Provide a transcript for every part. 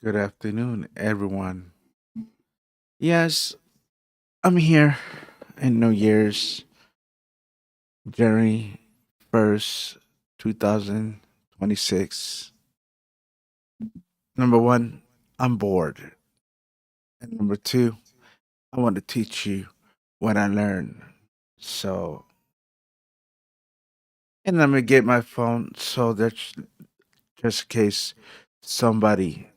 Good afternoon, everyone. Yes, I'm here in New Year's, January 1st, 2026. Number one, I'm bored. And number two, I want to teach you what I learned. So, and I'm going to get my phone so that's just in case somebody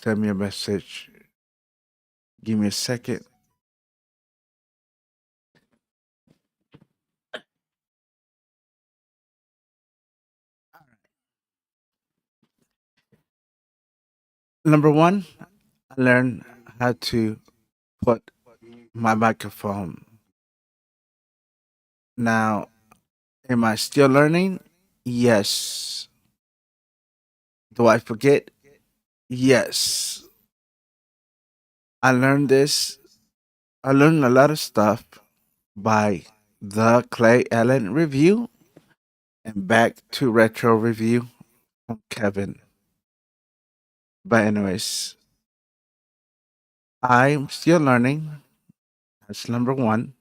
send me a message. Give me a second. Number one, I learned how to put my microphone. Now, am I still learning? Yes. Do I forget? Yes. I learned this. I learned a lot of stuff by the Clay Allen review and back to retro review from Kevin. But anyways, I'm still learning. That's number one.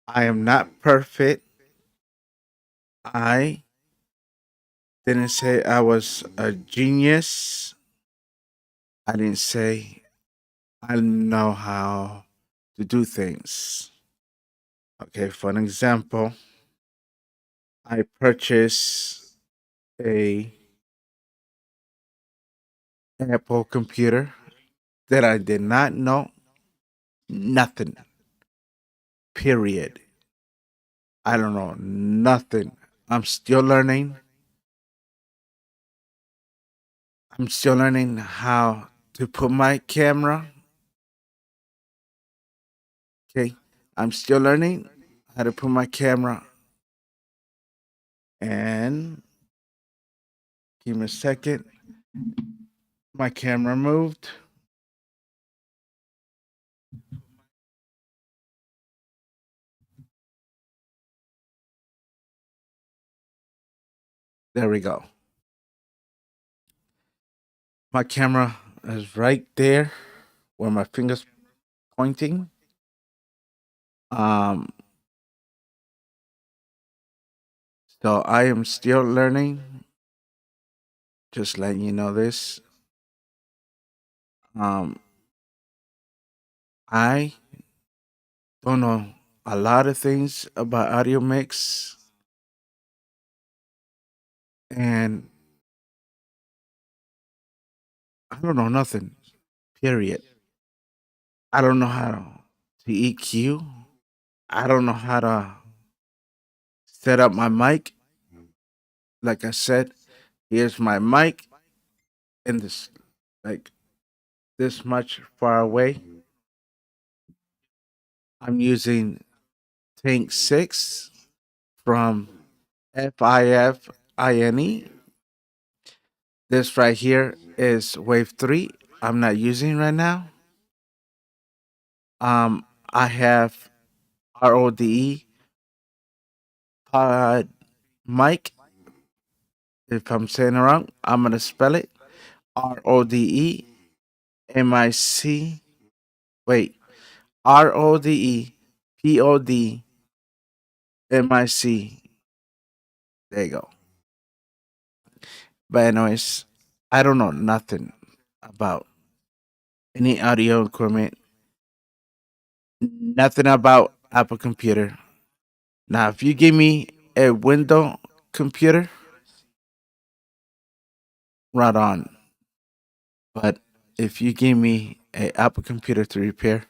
I am not perfect. I didn't say I was a genius. I didn't say I know how to do things. Okay, for an example, I purchased a Apple computer that I did not know nothing. Period. I don't know nothing. I'm still learning. I'm still learning how to put my camera. Okay. I'm still learning how to put my camera and give me a second. My camera moved. There we go. My camera is right there where my fingers pointing. Um, so I am still learning. Just letting you know this. Um, I don't know a lot of things about audio mix, and I don't know nothing. Period. I don't know how to EQ. I don't know how to set up my mic. Like I said, here's my mic in this like this much far away. I'm using Tank 6 from FIFINE. This right here is Wave 3. I'm not using right now. I have RODE Pod Mike. If I'm saying it wrong, I'm gonna spell it RODE MIC. Wait, RODE PODMIC. There you go. But anyways, I don't know nothing about any audio equipment, nothing about Apple computer. Now, if you give me a Windows computer, right on. But if you give me a Apple computer to repair,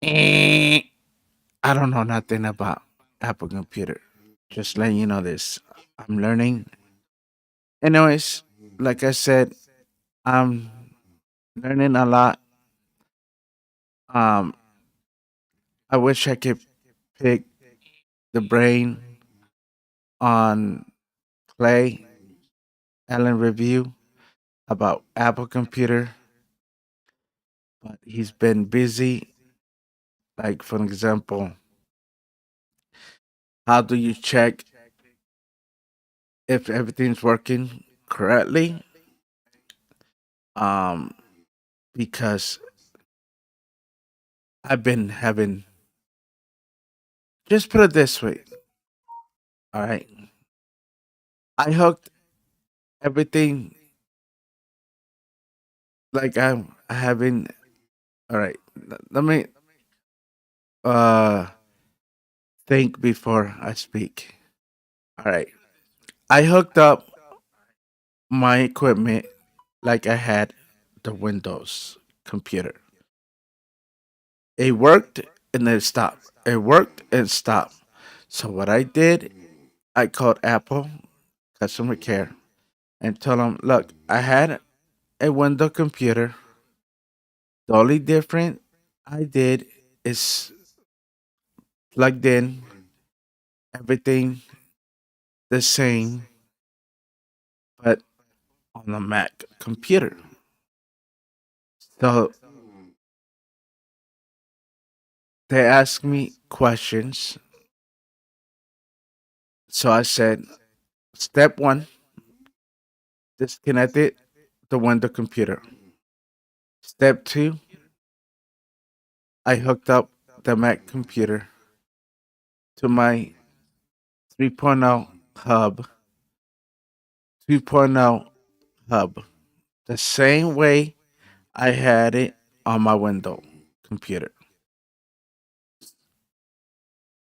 eh, I don't know nothing about Apple computer. Just letting you know this. I'm learning. Anyways, like I said, I'm learning a lot. Um, I wish I could pick the brain on Clay Allen review about Apple computer, but he's been busy. Like for example, how do you check if everything's working correctly? um, because I've been having. Just put it this way, all right. I hooked everything like I'm having. All right, let me uh think before I speak. All right, I hooked up my equipment like I had the Windows computer. It worked and then it stopped. It worked and stopped. So what I did, I called Apple customer care and told them, look, I had a Windows computer. The only difference I did is plugged in everything the same, but on the Mac computer. So they asked me questions. So I said, step one, disconnected the Windows computer. Step two, I hooked up the Mac computer to my 3.0 hub, 2.0 hub, the same way I had it on my Windows computer.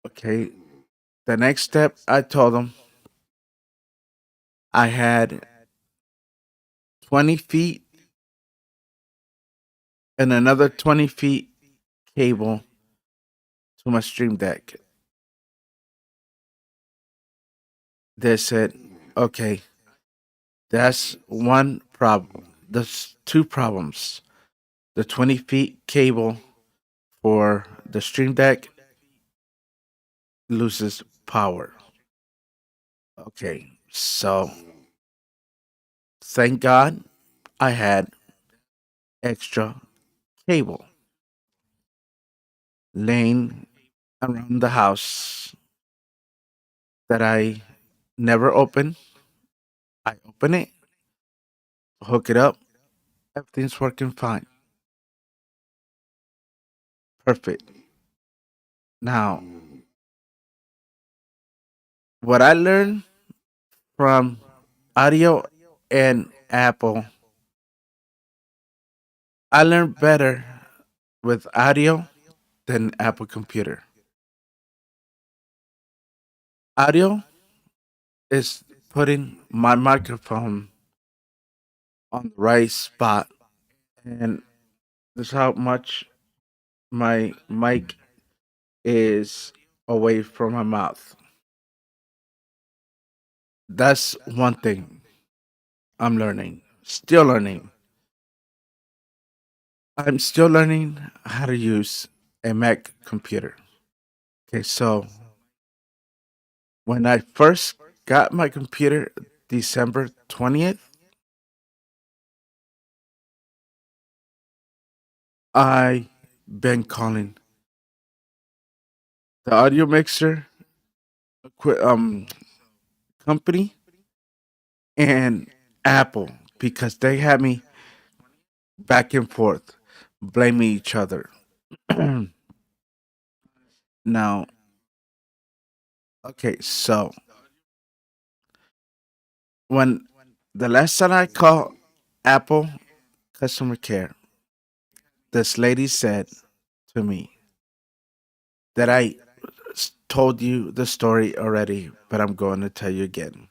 Okay. The next step, I told them I had 20 feet and another 20 feet cable to my Stream Deck. They said, okay, that's one problem. There's two problems. The 20 feet cable for the Stream Deck loses power. Okay, so thank God I had extra cable laying around the house that I never open. I open it, hook it up, everything's working fine. Perfect. Now, what I learned from audio and Apple, I learned better with audio than Apple computer. Audio is putting my microphone on the right spot, and that's how much my mic is away from my mouth. That's one thing I'm learning. Still learning. I'm still learning how to use a Mac computer. Okay, so when I first got my computer, December 20th, I been calling the audio mixer company and Apple because they had me back and forth, blaming each other. Now, okay, so when the last time I called Apple customer care, this lady said to me that told you the story already, but I'm going to tell you again.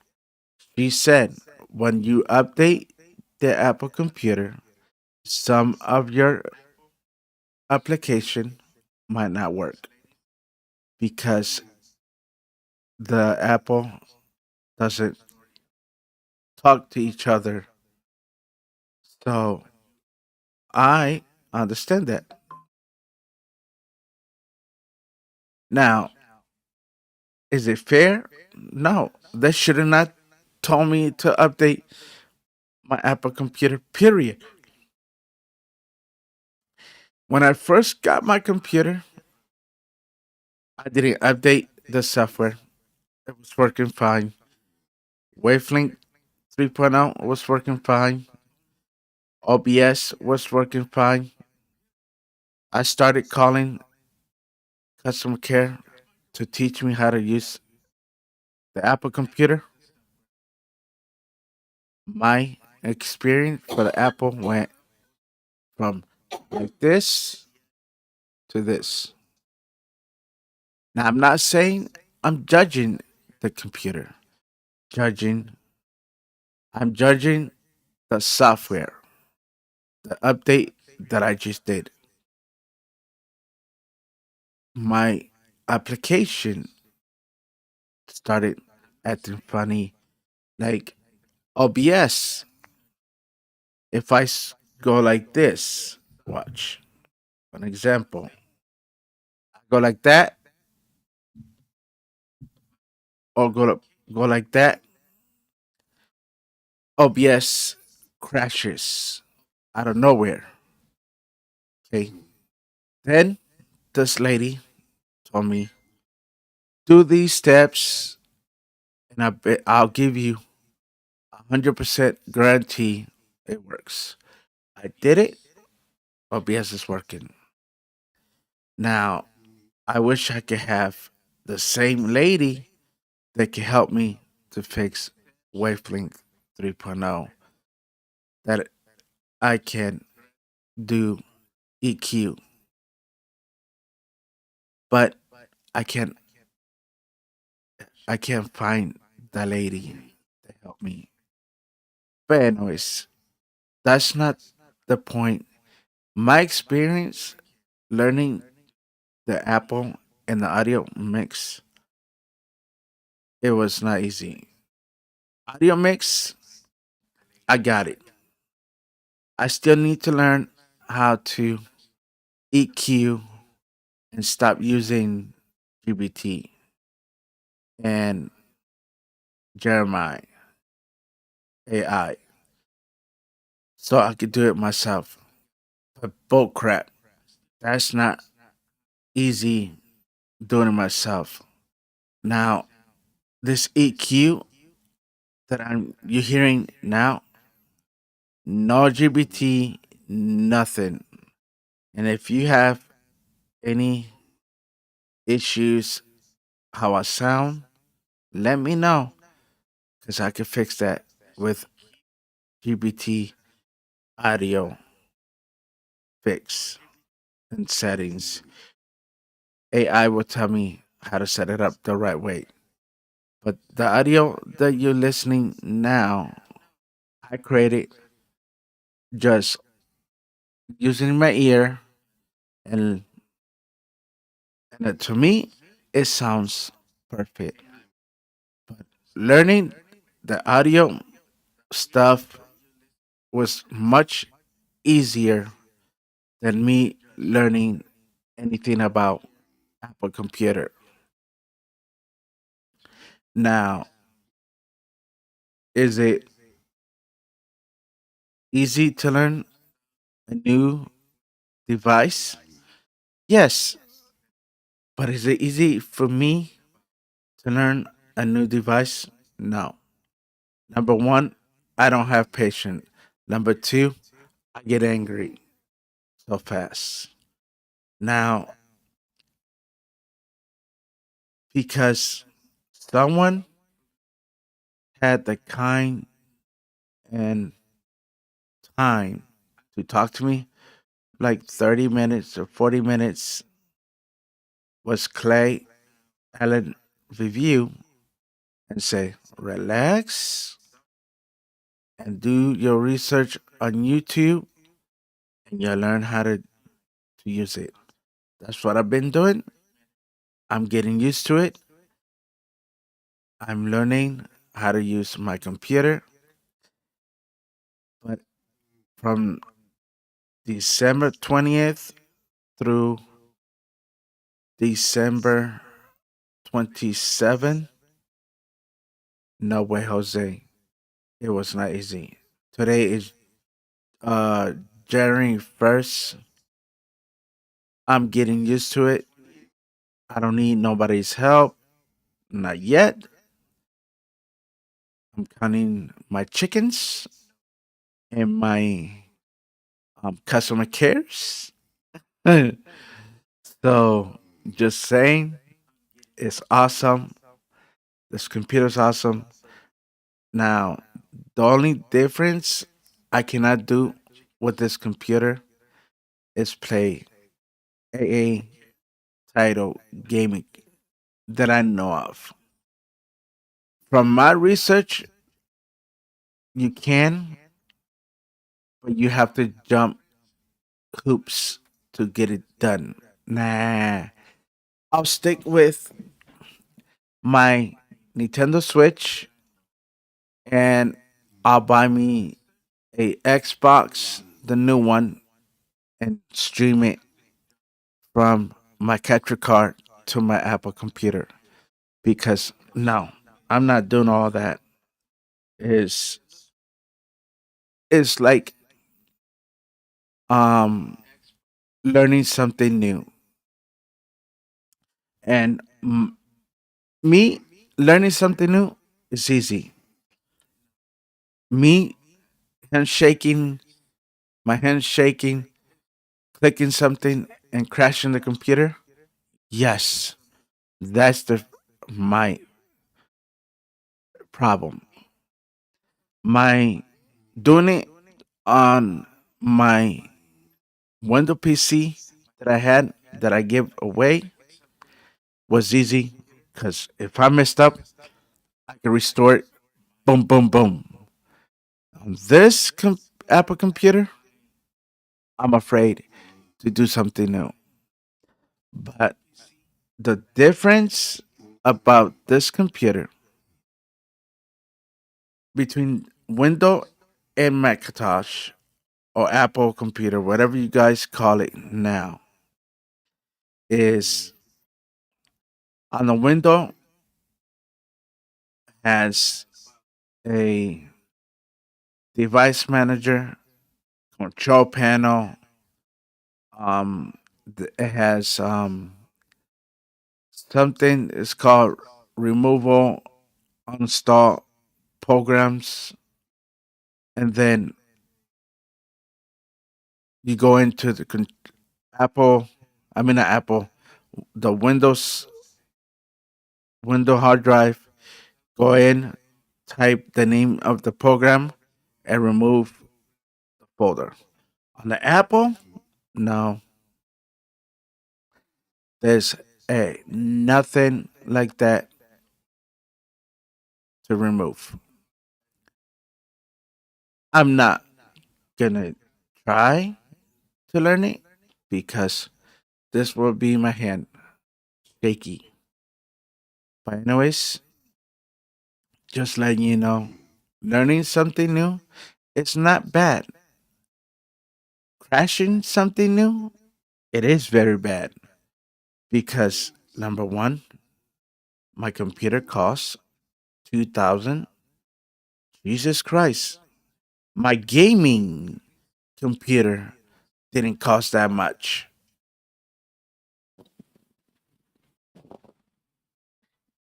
She said when you update the Apple computer, some of your application might not work because the Apple doesn't talk to each other. So I understand that. Now, is it fair? No, they should have not told me to update my Apple computer, period. When I first got my computer, I didn't update the software. It was working fine. Wavelength 3.0 was working fine. OBS was working fine. I started calling customer care to teach me how to use the Apple computer. My experience for the Apple went from like this to this. Now, I'm not saying I'm judging the computer. Judging, I'm judging the software, the update that I just did. My application started acting funny. Like OBS, if go like this, watch an example. I go like that, or go like that. OBS crashes out of nowhere. Okay. Then this lady told me, do these steps, and I'll give you 100% guarantee it works. I did it. OBS is working. Now, I wish I could have the same lady that can help me to fix Wavelength 3.0, that I can do EQ, but I can't I can't find the lady to help me. But anyways, that's not the point. My experience learning the Apple and the audio mix, it was not easy. Audio mix, I got it. I still need to learn how to EQ and stop using GBT and Jeremiah AI so I could do it myself. But bull crap, that's not easy doing it myself. Now, this EQ that you're hearing now, no GBT, nothing. And if you have any issues how I sound, let me know because I can fix that with GBT audio fix and settings. AI will tell me how to set it up the right way. But the audio that you're listening now, I created just using my ear, and, to me, it sounds perfect. But learning the audio stuff was much easier than me learning anything about Apple computer. Now, is it easy to learn a new device? Yes, but is it easy for me to learn a new device? No. Number one, I don't have patience. Number two, I get angry so fast. Now, because someone had the kind and time to talk to me, like 30 minutes or 40 minutes, was Clay Allen review and say, relax and do your research on YouTube and you'll learn how to use it. That's what I've been doing. I'm getting used to it. I'm learning how to use my computer. But from December 20th through December 27th, no way, Jose. It was not easy. Today is January 1st. I'm getting used to it. I don't need nobody's help. Not yet. I'm counting my chickens and my customer cares. So just saying, it's awesome. This computer's awesome. Now, the only difference I cannot do with this computer is play AA title gaming that I know of. From my research, you can, but you have to jump hoops to get it done. Nah, I'll stick with my Nintendo Switch and I'll buy me a Xbox, the new one, and stream it from my capture card to my Apple computer. Because no, I'm not doing all that. Is it's like um learning something new. And me learning something new is easy. Me hand shaking, my hands shaking, clicking something and crashing the computer. Yes, that's the my problem. My doing it on my Windows PC that I had that I give away was easy because if I messed up, I could restore it. Boom, boom, boom. On this Apple computer, I'm afraid to do something new. But the difference about this computer between Windows and Macintosh or Apple computer, whatever you guys call it now, is on the window has a device manager, control panel. It has something is called removal uninstall programs, and then you go into the Apple. I mean, not Apple. The Window hard drive. Go in, type the name of the program, and remove the folder. On the Apple, no, there's nothing like that to remove. I'm not gonna try to learn it because this will be my hand shaky. But anyways, just letting you know, learning something new, it's not bad. Crashing something new, it is very bad because number one, my computer costs 2,000. Jesus Christ, my gaming computer didn't cost that much.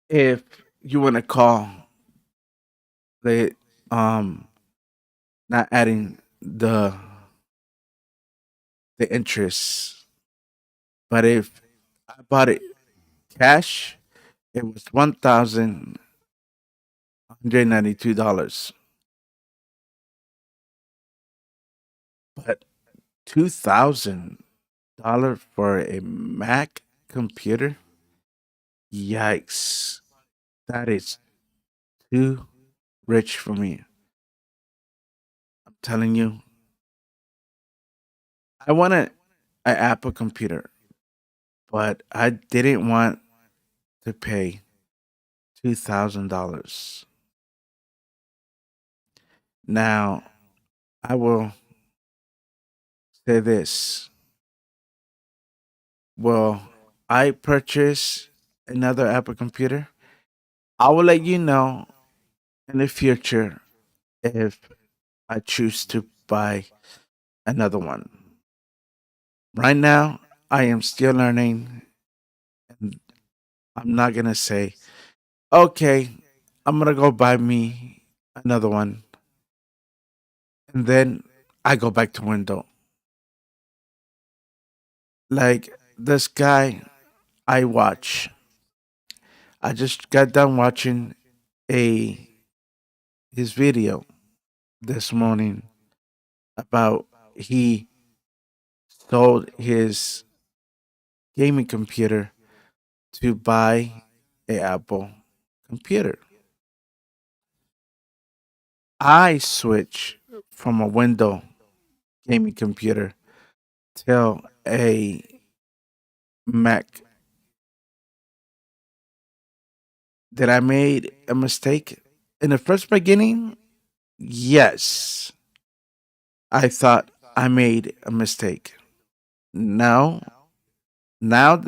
If you want to call the not adding the interest, but if I bought it cash, it was $1,192. But $2,000 for a Mac computer? Yikes. That is too rich for me. I'm telling you, I wanted an Apple computer, but I didn't want to pay $2,000. Now, I will say this. Well, I purchase another Apple computer. I will let you know in the future if I choose to buy another one. Right now, I am still learning, and I'm not gonna say, okay, I'm gonna go buy me another one, and then I go back to window. Like this guy I watch. I just got done watching a his video this morning about he sold his gaming computer to buy a Apple computer. I switch from a Windows gaming computer to a Mac. That I made a mistake in the first beginning? Yes, I thought I made a mistake. No, now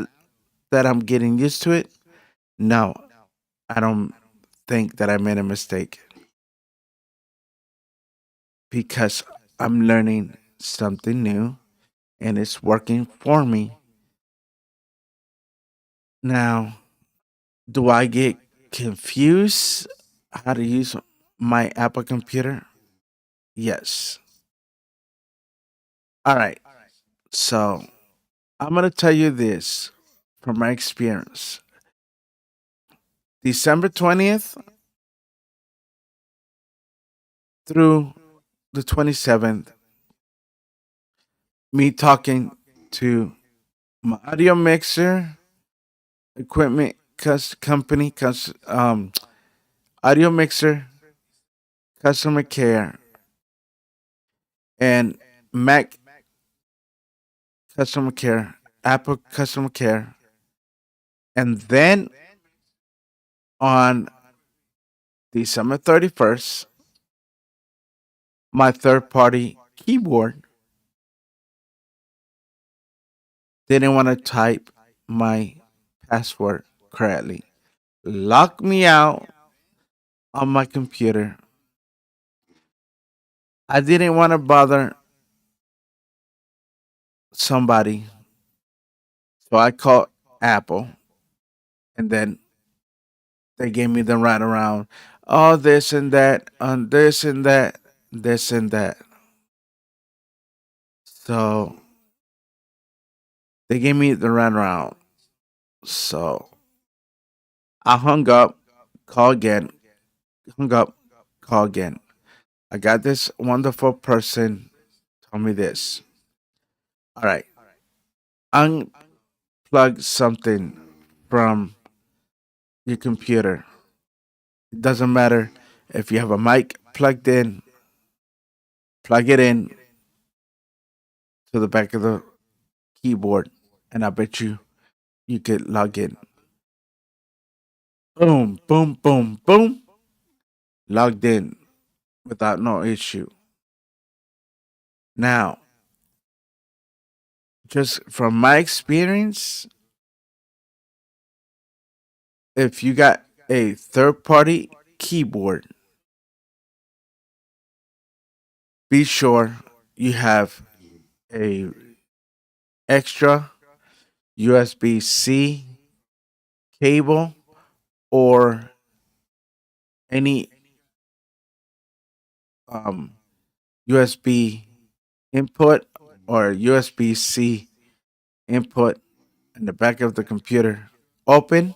that I'm getting used to it, no, I don't think that I made a mistake because I'm learning something new and it's working for me. Now, do I get confused how to use my Apple computer? Yes. All right. So I'm going to tell you this from my experience. December 20th through the 27th, me talking to my audio mixer equipment company, audio mixer, customer care, and Mac customer care, Apple customer care. And then on December 31st, my third party keyboard didn't want to type my password correctly. Locked me out on my computer. I didn't want to bother somebody, so I called Apple, and then they gave me the right around. Oh, this and that, on this and that, this and that. So they gave me the right around. So I hung up, call again, hung up, call again. I got this wonderful person told me this. All right, unplug something from your computer. It doesn't matter if you have a mic plugged in, plug it in to the back of the keyboard, and I bet you could log in. Boom, boom, boom, boom. Logged in without no issue. Now, just from my experience, if you got a third party keyboard, be sure you have a extra USB-C cable or any um, USB input or USB-C input in the back of the computer open,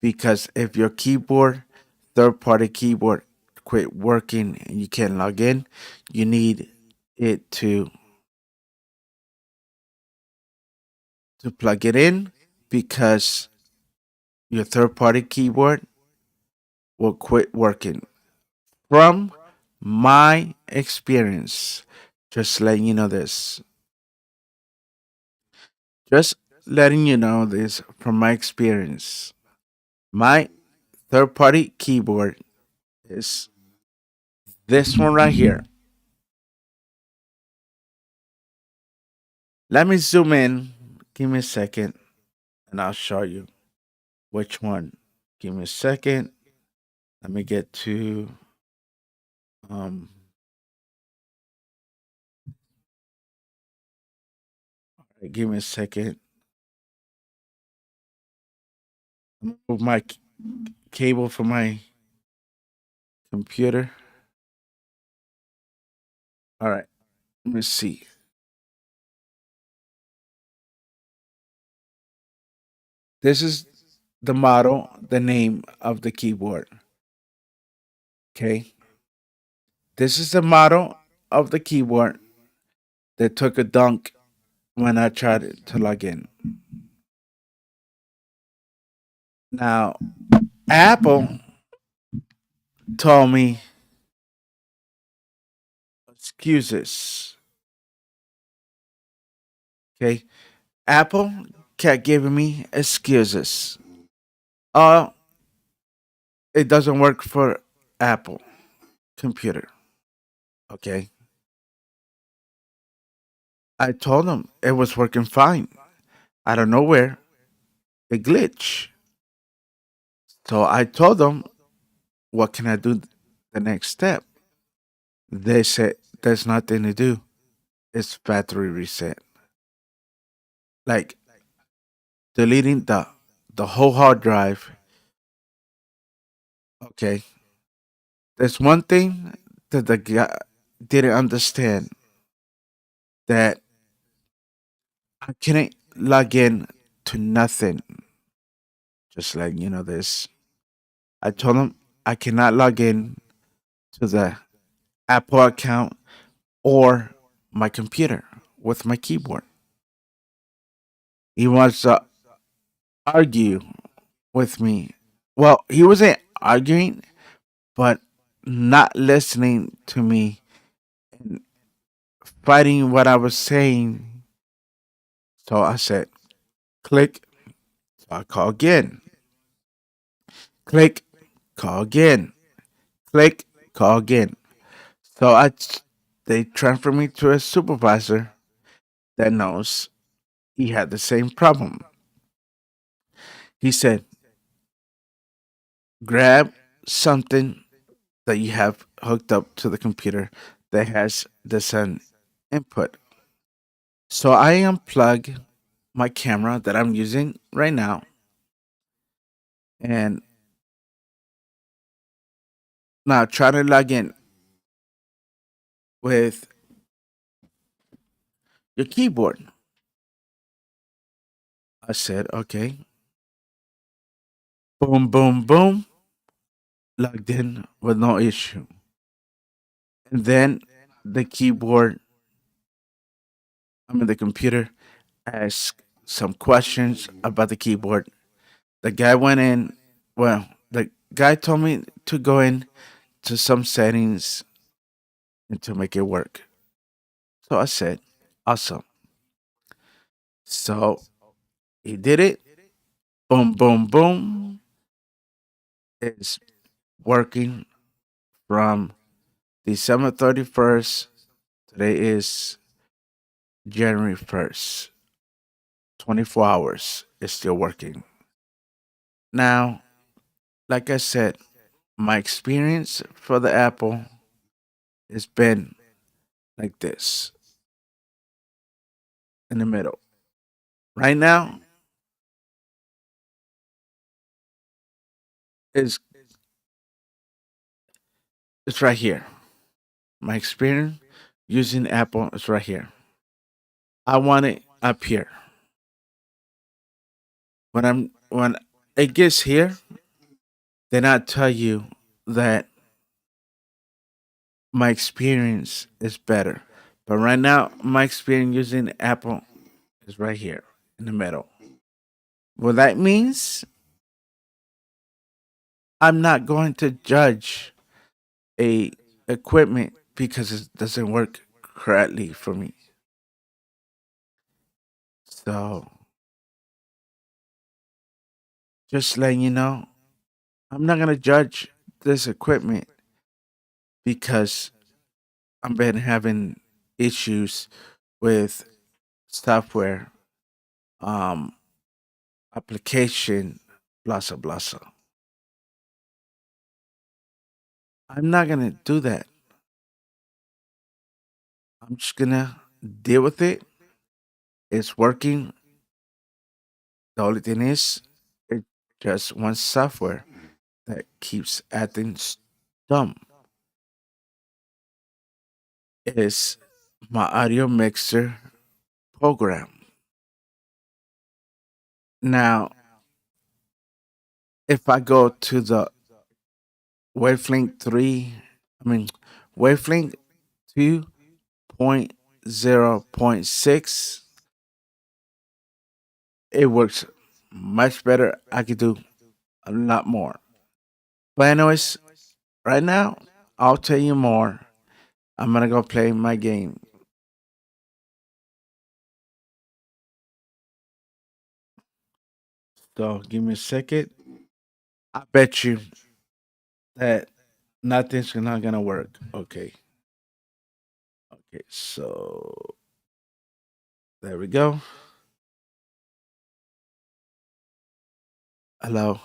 because if your keyboard, third party keyboard, quit working and you can't log in, you need it to plug it in, because your third party keyboard will quit working. From my experience, just letting you know this. Just letting you know this from my experience. My third party keyboard is this one right here. Let me zoom in. Give me a second and I'll show you which one. Give me a second. Let me get to um give me a second. Move my cable from my computer. All right. Let me see. This is the model, the name of the keyboard. Okay. This is the model of the keyboard that took a dunk when I tried to log in. Now, Apple told me excuses. Okay. Apple kept giving me excuses. Oh, it doesn't work for Apple computer. Okay. I told them it was working fine. Out of nowhere, it glitch. So I told them, what can I do the next step? They said, there's nothing to do. It's factory reset. Like deleting the whole hard drive. Okay. There's one thing that the guy didn't understand, that I couldn't log in to nothing. Just like you know this. I told him I cannot log in to the Apple account or my computer with my keyboard. He wants to argue with me. Well, he wasn't arguing, but not listening to me and fighting what I was saying. So I said, click. So I call again. Click. Call again. Click. Call again. So they transferred me to a supervisor that knows he had the same problem. He said, grab something that you have hooked up to the computer that has the sun input. So I unplug my camera that I'm using right now, and now try to log in with your keyboard. I said, okay. Boom, boom, boom. Logged in with no issue. And then the keyboard, the computer asked some questions about the keyboard. The guy went in, well, the guy told me to go in to some settings and to make it work. So I said, awesome. So he did it. Boom, boom, boom. It's working from December 31st. Today is January 1st. 24 hours. It's still working. Now, like I said, my experience for the Apple has been like this in the middle. Right now, is it's right here. My experience using Apple is right here. I want it up here. When it gets here, then I tell you that my experience is better. But right now, my experience using Apple is right here in the middle. What that means, I'm not going to judge a equipment because it doesn't work correctly for me. So just letting you know, I'm not gonna judge this equipment because I've been having issues with software, um, application, blah blah blah. I'm not gonna do that. I'm just gonna deal with it. It's working. The only thing is, it's just one software that keeps acting dumb. It's my audio mixer program. Now, if I go to the wavelength 3, I mean, wavelength 2.0.6, it works much better. I could do a lot more. But, anyways, right now, I'll tell you more. I'm gonna go play my game. So, give me a second. I bet you that nothing's not gonna work. Okay. Okay, so there we go. Hello.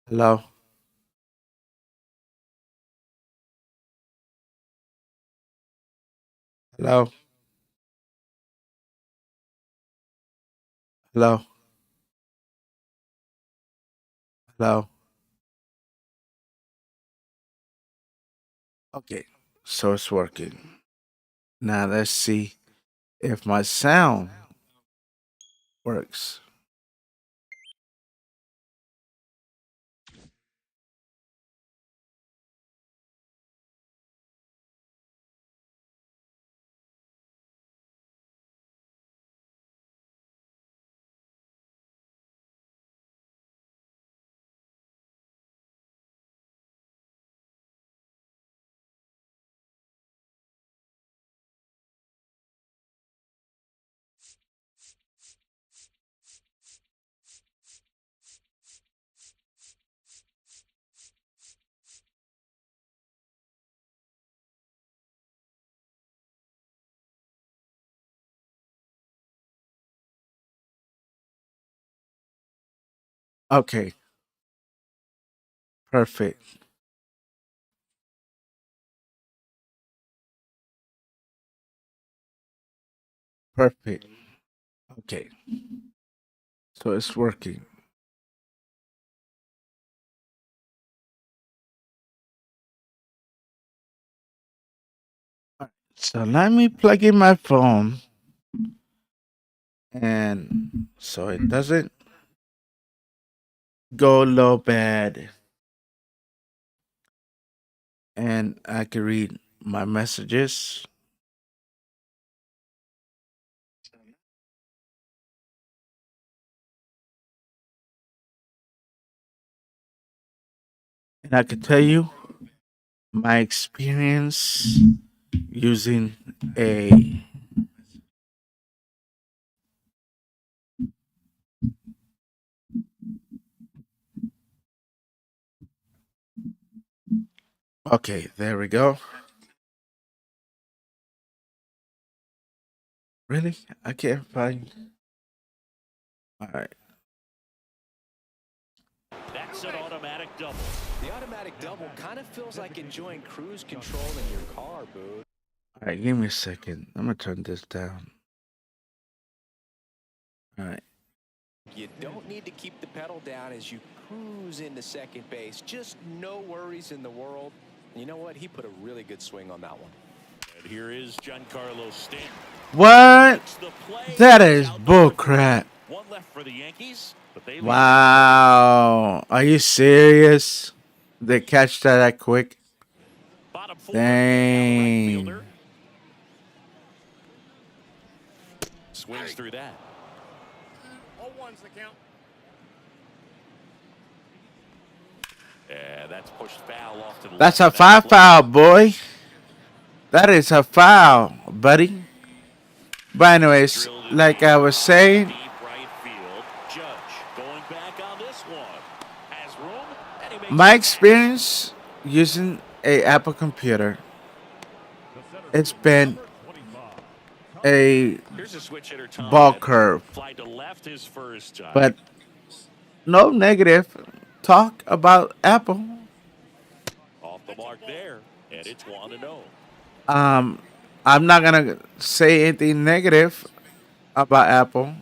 Hello. Hello. Hello. Hello. Okay. So it's working. Now let's see if my sound works. Okay. Perfect. Perfect. Okay. So it's working. So let me plug in my phone, and so it doesn't go low bad, and I can read my messages, and I can tell you my experience using a. Okay, there we go. Really? I can't find. All right. That's an automatic double. The automatic double kind of feels like enjoying cruise control in your car, boo. All right. Give me a second. I'm gonna turn this down. All right. You don't need to keep the pedal down as you cruise into second base. Just no worries in the world. You know what? He put a really good swing on that one. And here is Giancarlo Stanton. What? Makes the play. That is Out number three. bullcrap. One left for the Yankees, but they lead it. Wow. Are you serious? They catch that quick? Bottom four. Now the right fielder Dang. swings through that. 0-1's the count. Yeah, that's pushed foul off to the That's a left. That's foul, boy. That is a foul, buddy. But anyways, drilled in like I was saying, deep right field. Judge going back on this one. Has room, and he makes my the catch. experience using a Apple computer, it's been a Here's a switch hitter, Tom. ball That curve. fly to left his first time. But no negative talk about Apple. Off the mark there, and it's 1-0. Um, I'm not gonna say anything negative about Apple,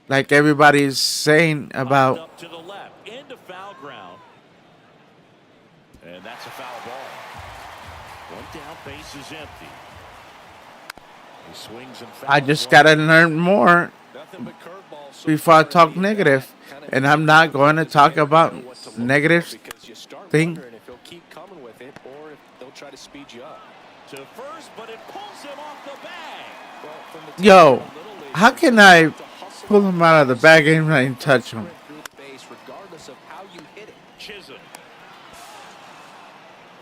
like everybody's saying Popped about. up to the left, into foul ground. And that's a foul ball. One down, base is empty. He swings and I fouls just one. gotta learn more Nothing but curveballs so before I far talk to hit negative. that. Kind of And I'm not going to talk about know what to look negative for because you start thing. wondering if he'll keep coming with it or if they'll try to speed you up. To first, but it pulls him off the bag. Well, from the time Yo, you're a little league, how you're can taught I to hustle pull on him the out of the base. bag and I didn't Don't touch him? sprint through the base regardless of how you hit it. Chisholm.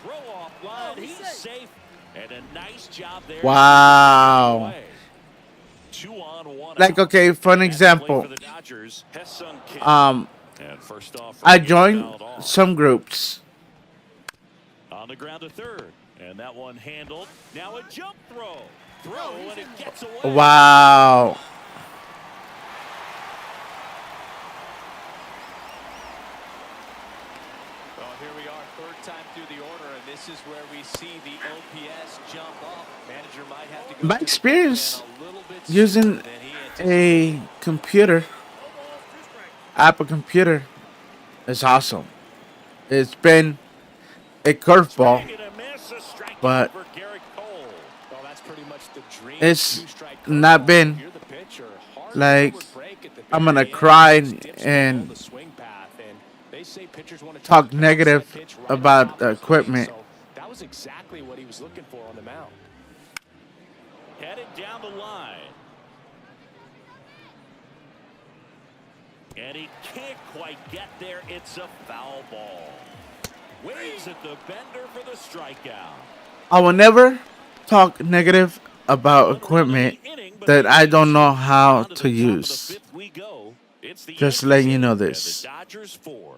Throw off line. He's safe. And a nice job there. Wow. 2-on-1. Like, okay, for an example, For the Dodgers, Hesung Kim. And first off, I gets joined fouled off. some groups. On the ground to third. And that one handled. Now a jump throw. And it gets away. Wow. Well, here we are, third time through the order, and this is where we see the OPS jump up. Manager might have to go My to the experience bullpen a little bit using sooner than he anticipated. a computer, Apple computer, is awesome. It's been a curveball, Swing and a miss, a strikeout but for Garrett Cole. Well, that's pretty much the dream. it's Two-strike not curveball. been You're the pitcher. Hard like forward break at the I'm very gonna end. cry Just dips below and the swing path, and they say pitchers want to talk try to bounce negative that pitch right about off the the plate. equipment. So that was exactly what he was looking for on the mound. Headed down the line. And he can't quite get there. It's a foul ball. Waves at the bender for the strikeout. I will never talk negative about equipment that I don't know how to use. Just letting you know this. Dodgers 4.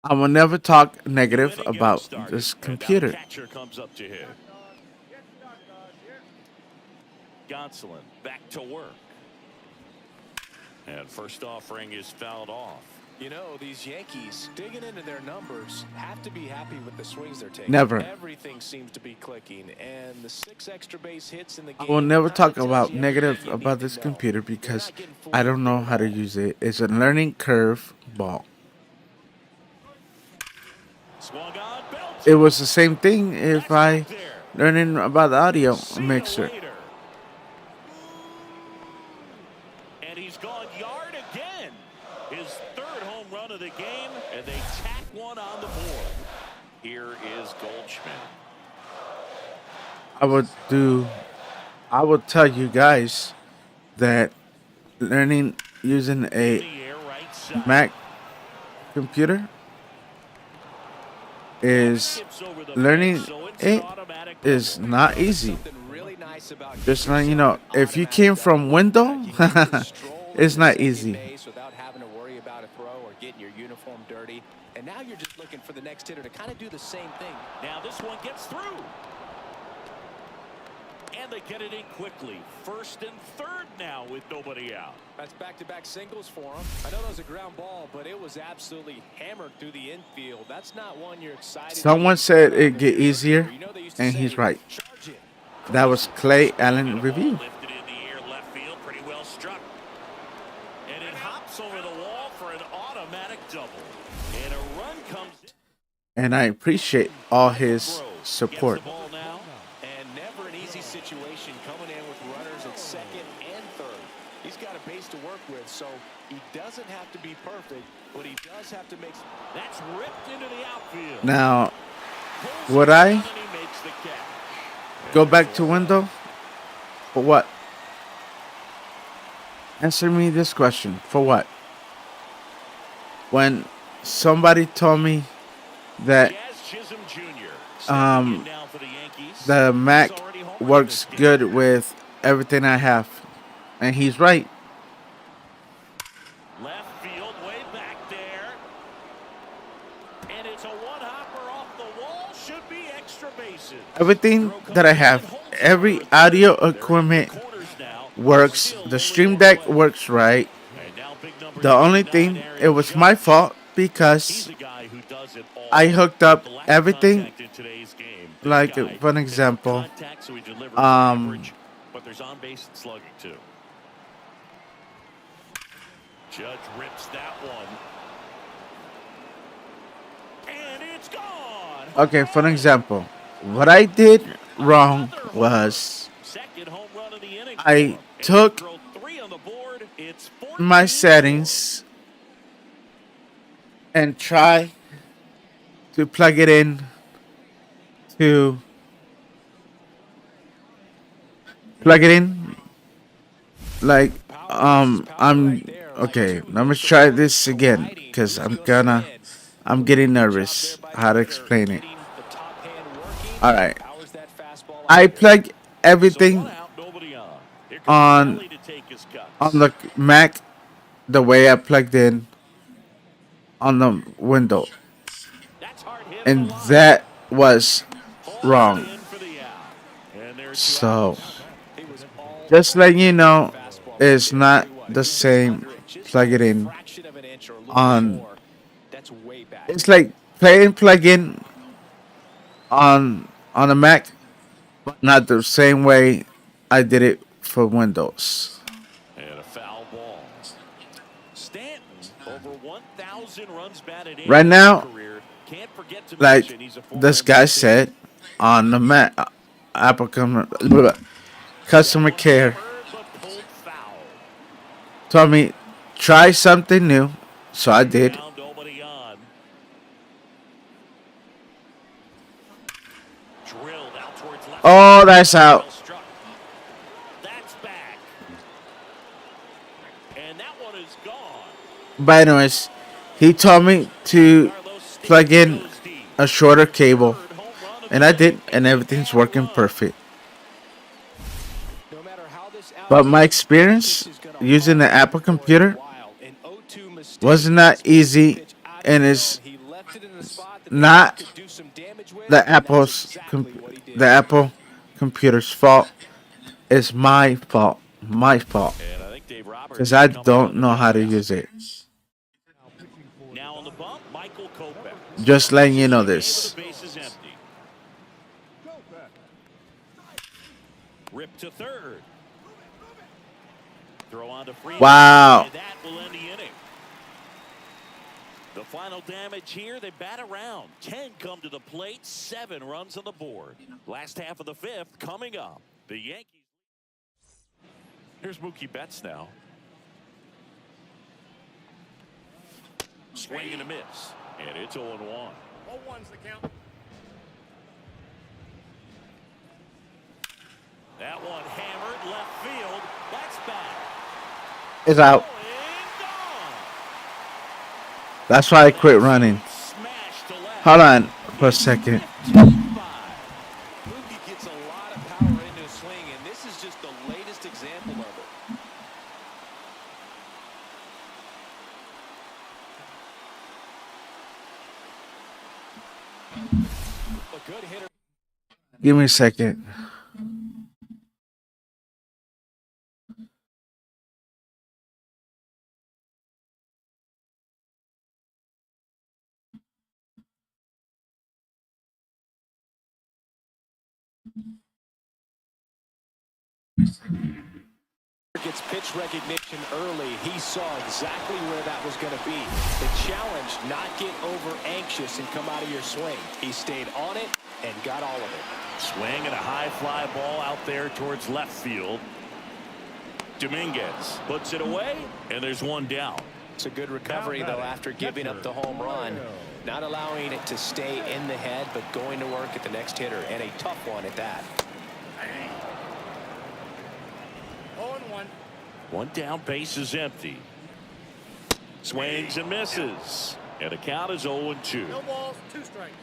I will never talk negative about this computer. Catcher comes up to hit. Gonsolin back to work. And first offering is fouled off. You know, these Yankees digging into their numbers have to be happy with the swings they're taking. Never. Everything seems to be clicking, and the 6 extra base hits in the game. I will never talk kinda about tells you negative everything you about need this to know. computer You're because not getting I fooled don't know at how to all. use it. It's a learning curve ball. Swung on, belts. It was the same thing if That's I out there. learning about the audio See you mixer. later. And he's gone yard again. His third home run of the game, and they tack one on the board. Here is Goldschmidt. I would tell you guys that learning using In a the air, right side. Mac computer is Skips over the learning fence, so it's it an automatic is double. not easy. Something really nice about Just giving letting you know, yourself an if you automatic came from double. window, You can just stroll it's into not second easy. base without having to worry about a throw or getting your uniform dirty. And now you're just looking for the next hitter to kind of do the same thing. Now this one gets through. And they get it in quickly. First and third now with nobody out. That's back-to-back singles for him. I know that was a ground ball, but it was absolutely hammered through the infield. That's not one you're excited. Someone said it'd get easier, You know they used to and say, he's right. "Charge it." That was Clay Allen And a review. ball lifted in the air, left field, pretty well struck. And it hops over the wall for an automatic double. And a run comes in. And I appreciate all his Groves support. gets the ball now. And never an easy situation coming in with runners at second and third. He's got a base to work with, so he doesn't have to be perfect, but he does have to make. That's ripped into the outfield. Now, Pulls would it I down and he makes the catch. go back to window? For what? Answer me this question. For what? When somebody told me that Jazz Chisholm Jr. um, stepping in now for the Yankees. the Mac He's already home run works this game. good with everything I have. And he's right. Left field, way back there. And it's a one-hopper off the wall. Should be extra bases. Everything that I have, every audio equipment Corners now. works. Still The Stream Deck works right. And now big number The only 29, thing, Aaron it was Judge. my fault He's because a guy who does it all. I hooked up Lack of everything. contact in today's game. This Like, guy for an makes example, contact, so he delivers um, average, but there's on-base and slugging too. Judge rips that one. And it's gone. Okay, for an example, what I did wrong was Second home run of the inning for I him. And they took throw 3 on the board. It's my 14. settings and try to plug it in to plug it in like I'm okay. Let me try this again because I'm getting nervous how to explain it. All right, I plug So 1 everything out, nobody on. Here comes on Kelly to take his on cuts. the Mac the way I plugged in on the window, That's hard hit on and the line. that was Hauled wrong. in for the out. And there's 2 So outs. He was all just letting you over know, that fastball right it's there. not Tell you what, the if he gets same. under it just Plug by it a in fraction of an inch or a little bit on. more, that's way back. It's like playing plug in on a Mac, but not the same way I did it for Windows. And a foul ball. Stanton, over 1,000 runs batted in Right his now, career. Can't forget to like mention he's a former this guy MVP. said on the Mac Apple That customer one care hammered but pulled foul. told me try something new, so I 2 did. down, nobody on. Drilled out towards left. Oh, that's out. Well struck. That's back. And that one is gone. But anyways, he told me to Carlos plug Stanton in goes deep. a shorter cable, Third home run of and the I did, inning. and everything's working perfect. No matter how this But my outing experience is gonna using the hard Apple for a computer while. An 0-2 mistake was not puts the easy, pitch out of and the it's zone. He left it in a spot that not could do some damage with, the and that's exactly what he did. the Apple computer's fault. It's my fault, And I think Dave Roberts because is I coming don't on the know how to dugout. use it. Now on the bump, Michael Kopech. Just letting you know Game with this. the bases empty. Rip to third. Throw on to Freeman. Wow. And that will end the inning. The final damage here, they bat around. 10 come to the plate, 7 runs on the board. Last half of the 5th coming up. The Yankees. Here's Mookie Betts now. Swing and a miss. And it's 0-1. 0-1's the count. That one hammered left field. That's back. It's out. And gone. That's why I quit running. Smash to left. Hold on for a second. 55. Mookie gets a lot of power into his swing, and this is just the latest example of it. A good hitter. Give me a second. Gets pitch recognition early. He saw exactly where that was going to be. The challenge, not get over anxious and come out of your swing. He stayed on it and got all of it. Swing and a high fly ball out there towards left field. Dominguez puts it away, and there's 1 down. It's a good recovery, though, after giving up the home run. Not allowing it to stay in the head, but going to work at the next hitter, and a tough one at that. 0-1. 1 down, base is empty. Swings and misses. And the count is 0-2. No balls, 2 strikes.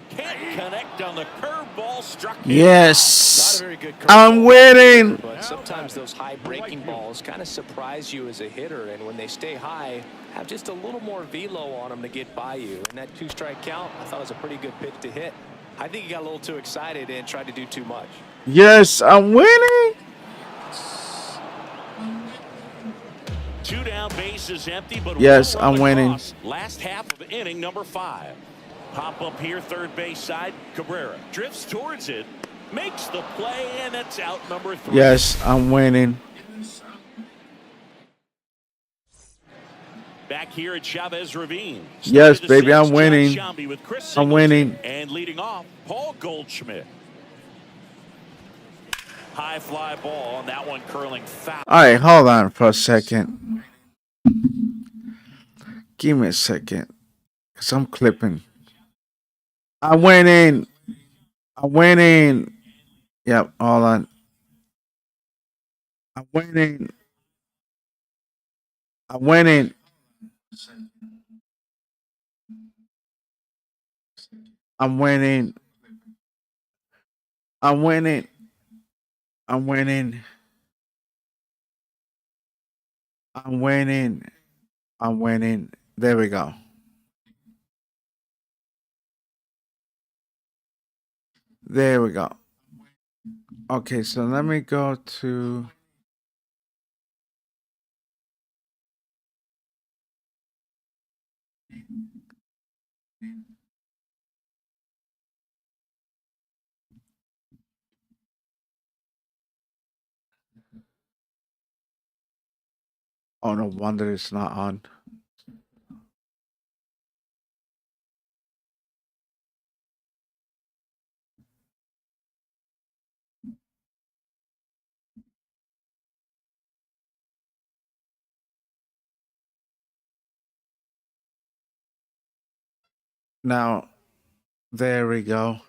Can't connect on the curveball, struck him. Not a Yes, very good I'm curveball, winning. but sometimes those high breaking balls kind of surprise you as a hitter, and when they stay high, have just a little more velo on them to get by you. And that 2-strike count, I thought was a pretty good pitch to hit. I think he got a little too excited and tried to do too much. Yes, I'm winning. 2 down, base is empty, but Yes, 1 run I'm winning. across. Last half of inning number 5. Pop up here, third base side. Cabrera drifts towards it, makes the play, and that's out number 3. Yes, I'm winning. back here at Chavez Ravine. Yes, Started the baby, I'm sixth, winning. John Sciambi with Chris I'm Singleton. winning. And leading off, Paul Goldschmidt. High fly ball, and that one curling foul. All right, hold on for a second. Give me a second, cause I'm clipping. I'm winning. I'm winning. Yep, hold on. I'm winning. I'm winning. I'm winning. I'm winning. I'm winning. I'm winning. I'm winning. There we go. There we go. Okay, so let me go to. Oh, no wonder it's not on. Now, there we go.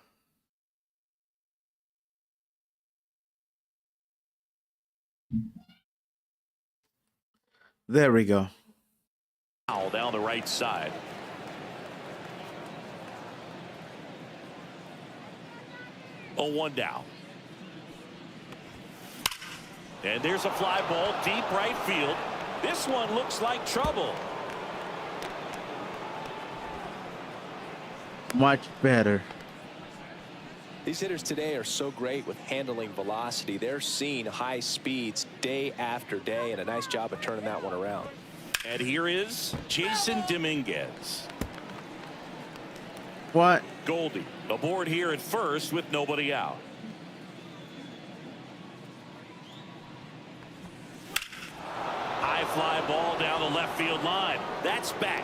There we go. Foul down the right side. Oh, 1 down. And there's a fly ball deep right field. This one looks like trouble. Much better. These hitters today are so great with handling velocity. They're seeing high speeds day after day, and a nice job of turning that one around. And here is Jason Dominguez. What? Goldie aboard here at first with nobody out. High fly ball down the left field line. That's back.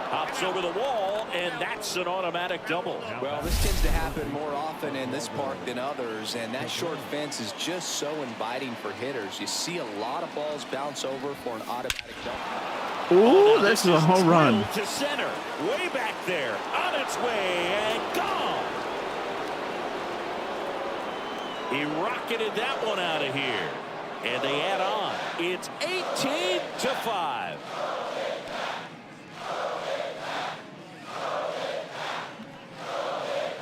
Hops over the wall, and that's an automatic double. Well, this tends to happen more often in this park than others, and that short fence is just so inviting for hitters. You see a lot of balls bounce over for an automatic double. Ooh, this is a home run. To center, way back there, on its way, and gone. He rocketed that one out of here, and they add on. It's 18-5.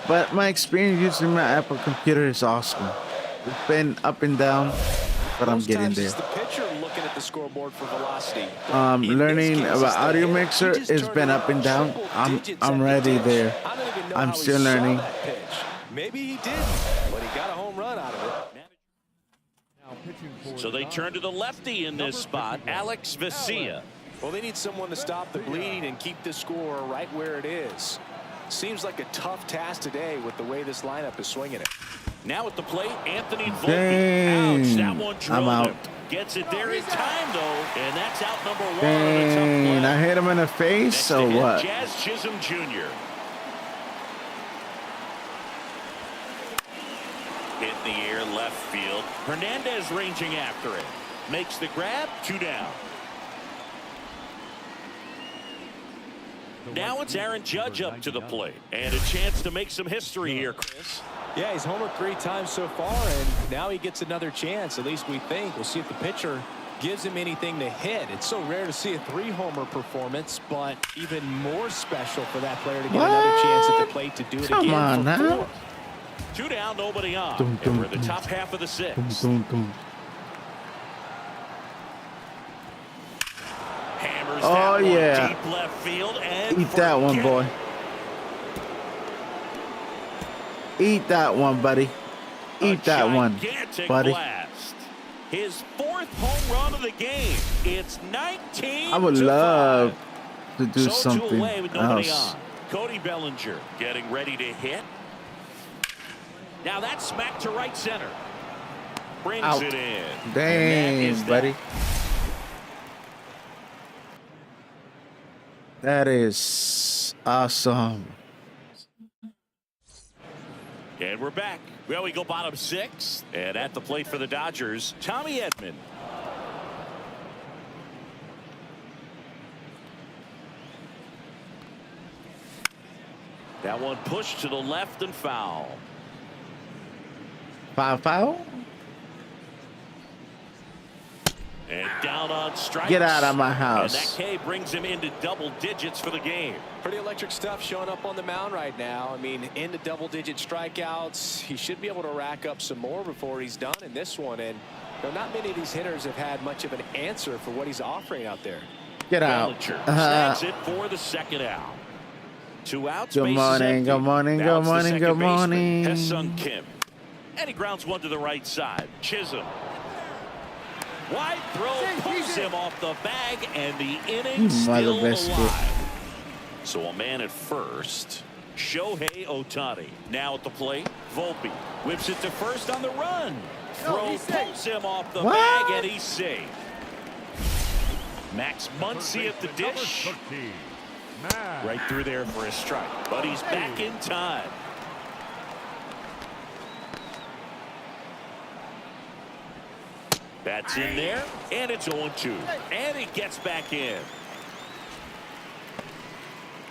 But my experience using my Apple computer is awesome. It's been up and down, but I'm Most getting times there. it's the pitcher looking at the scoreboard for velocity. Learning In this case, about it's the Audio hitter. Mixer He just has turned been it up and down. triple I'm digits at the ready pitch. there. I don't even know I'm how he still saw learning. that pitch. Maybe he didn't, but he got a home run out of it. So they turn to the lefty in this spot, Alex Vesia. Well, they need someone to stop the bleeding and keep the score right where it is. Seems like a tough task today with the way this lineup is swinging it. Now at the plate, Anthony Volpe. Dang. Ouch, that one drilled I'm out. him. Gets it there in time, though, and that's out number 1 on a Dang, tough play. I hit him in the face, Next so to hit, what? Jazz Chisholm Jr. Hit in the air left field. Hernandez ranging after it. Makes the grab, 2 down. Now it's Aaron Judge up to the plate. And a chance to make some history here, Chris. Yeah, he's homered 3 times so far, and now he gets another chance. At least we think. We'll see if the pitcher gives him anything to hit. It's so rare to see a 3-homer performance, but even more special for that player to get another chance at the plate to do it Come again. on for now. 4. 2 down, nobody on. Dum, And dum, we're in the dum. top half of the 6th. Dum, dum. Hammers Oh, that one yeah. deep left field and Eat that one, forget boy. Eat that one, buddy. it. Eat that one, Gigantic buddy. blast. His 4th home run of the game. It's 19. I would love to do so something away with nobody else. on. Cody Bellinger getting ready to hit. Now that's smack to right center. Brings Out. it in. And that Dang, is that. buddy. That is awesome. And we're back. Well, we go bottom 6. And at the plate for the Dodgers, Tommy Edman. That one pushed to the left and foul. Foul? And down on strikes. Get out of my And house. that K brings him into double digits for the game. Pretty electric stuff showing up on the mound right now. I mean, into double-digit strikeouts. He should be able to rack up some more before he's done in this one. And you know, not many of these hitters have had much of an answer for what he's offering out there. Get out. Bellinger snags it for the second out. 2 outs. Good bases morning, empty. good morning, Now good it's the morning, second good baseman, morning. Ha-Seong Kim. And he grounds one to the right side. Chisholm. Wide throw pulls him off the bag, and the inning still biscuit. alive. So a man at first. Shohei Ohtani now at the plate. Volpe whips it to first on the run. Throw pulls him off the bag, and he's safe. Max Muncy at the dish. Right through there for a strike, but he's back in time. That's in there, and it's 0-2. And he gets back in.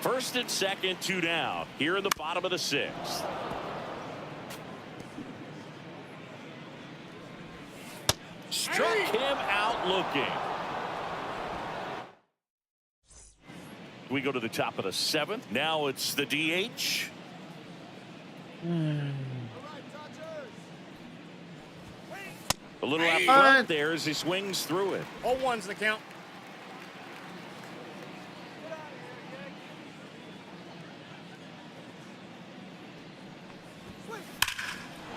First and second, 2 down. Here in the bottom of the 6th. Struck him out looking. We go to the top of the 7th. Now it's the DH. A little out front there as he swings through it. 0-1's the count.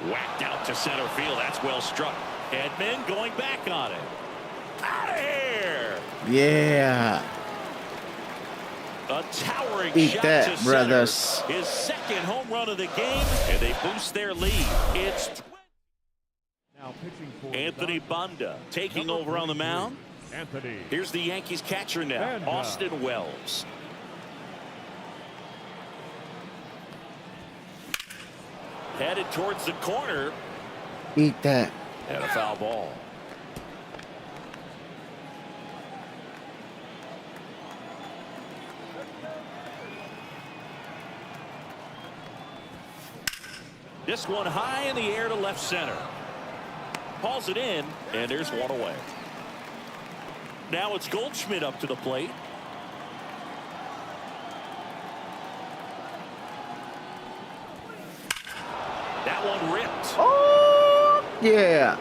Whacked out to center field. That's well struck. Edman going back on it. Out of here. Yeah. A towering Eat shot that, to brothers. center. His second home run of the game, and they boost their lead. It's Anthony Banda taking over on the mound. Here's the Yankees catcher now, Austin Wells. Headed towards the corner, Eat that. and a foul ball. This one high in the air to left center. Hauls it in, and there's one away. Now it's Goldschmidt up to the plate. That one ripped. Oh, yeah.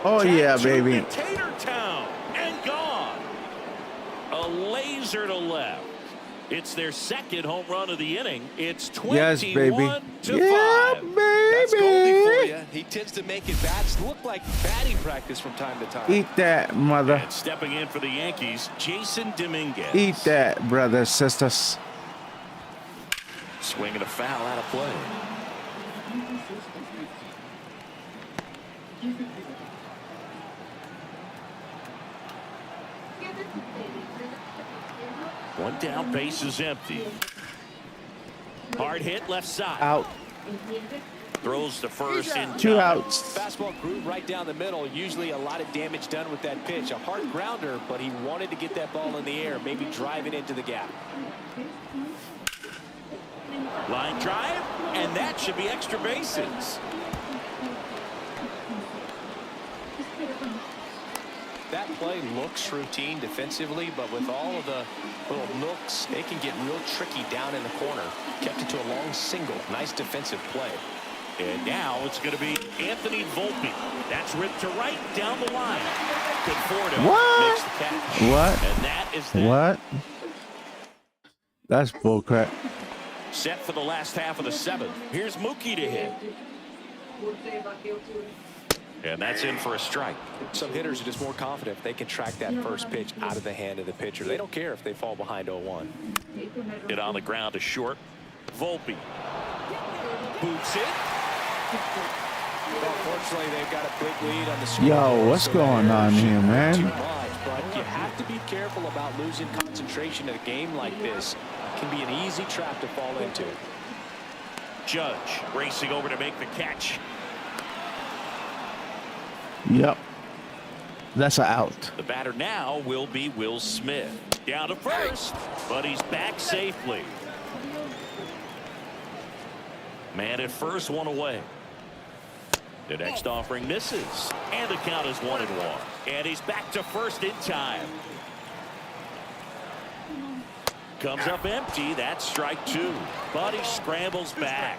Oh, yeah, Tattooed baby. to Tatertown and gone. A laser to left. It's their second home run of the inning. It's 21 Yes, baby. to Yeah, 5. That's Goldie for baby. you. He tends to make it bats look like batting practice from time to time. Eat that, mother. And stepping in for the Yankees, Jason Dominguez. Eat that, brothers, sisters. Swinging a foul out of play. One down, base is empty. Hard hit left side. Out. Throws to first in 2 time. outs. Fastball groove right down the middle. Usually a lot of damage done with that pitch. A hard grounder, but he wanted to get that ball in the air, maybe drive it into the gap. Line drive, and that should be extra bases. That play looks routine defensively, but with all of the little nooks, it can get real tricky down in the corner. Kept it to a long single. Nice defensive play. And now it's going to be Anthony Volpe. That's ripped to right down the line. Conforto What? makes the catch. What? And that is that. What? That's bullcrap. Set for the last half of the 7th. Here's Mookie to hit. And that's in for a strike. Some hitters are just more confident if they can track that first pitch out of the hand of the pitcher. They don't care if they fall behind 0-1. Hit on the ground to short. Volpe. Boots it. Unfortunately, they've got a big lead on the score. Yo, what's so going the on errors here, shouldn't hurt man? too much, but You have to be careful about losing concentration in a game like this. It can be an easy trap to fall into. Judge racing over to make the catch. Yep. That's an out. The batter now will be Will Smith. Down to first, but he's back safely. Man at first, one away. The next offering misses, and the count is 1-1. And he's back to first in time. Comes up empty. That's strike 2. But he scrambles back.